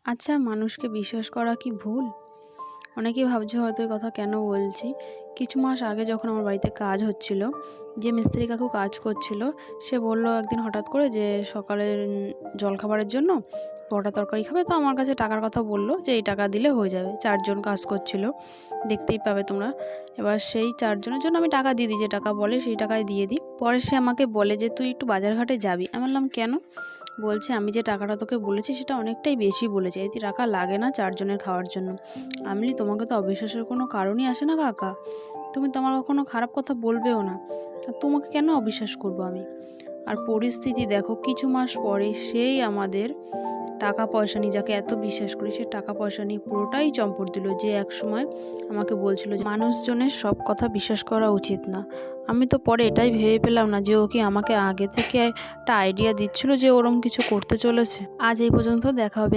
আচ্ছা, মানুষকে বিশ্বাস করা কি ভুল? অনেকেই ভাবছো হয়তো এই কথা কেন বলছি। কিছু মাস আগে যখন আমার বাড়িতে কাজ হচ্ছিল, যে মিস্ত্রি কাকু কাজ করছিল, সে বলল একদিন হঠাৎ করে যে সকালের জলখাবারের জন্য পরোটা তরকারি খাবে। তো আমার কাছে টাকার কথা বলল যে এই টাকা দিলে হয়ে যাবে। ৪ জন কাজ করছিল, দেখতেই পাবে তোমরা। এবার সেই ৪ জনের জন্য আমি টাকা দিয়ে দিই, যে টাকা বলে সেই টাকাই দিয়ে দিই। পরে সে আমাকে বলে যে তুই একটু বাজারঘাটে যাবি। আমি বললাম কেন? বলছে আমি যে টাকাটা তোকে বলেছি সেটা অনেকটাই বেশি বলেছে, এতে টাকা লাগে না ৪ জনের খাওয়ার জন্য। আমি বলি তোমাকে তো অবিশ্বাসের কোনো কারণই আসে না কাকা, তুমি তো আমার কখনো খারাপ কথা বলবেও না, আর তোমাকে কেন অবিশ্বাস করব আমি? আর পরিস্থিতি দেখো, কিছু মাস পরে সেই আমাদের টাকা পয়সা নিয়ে, যাকে এত বিশ্বাস করি, সে টাকা পয়সা নিয়ে পুরোটাই চম্পট দিল। যে এক সময় আমাকে বলছিল যে মানুষজনের সব কথা বিশ্বাস করা উচিত না। আমি তো পরে এটাই ভেবে পেলাম না যে ও কি আমাকে আগে থেকে একটা আইডিয়া দিচ্ছিল যে ওরম কিছু করতে চলেছে। আজ এই পর্যন্ত, দেখা হবে।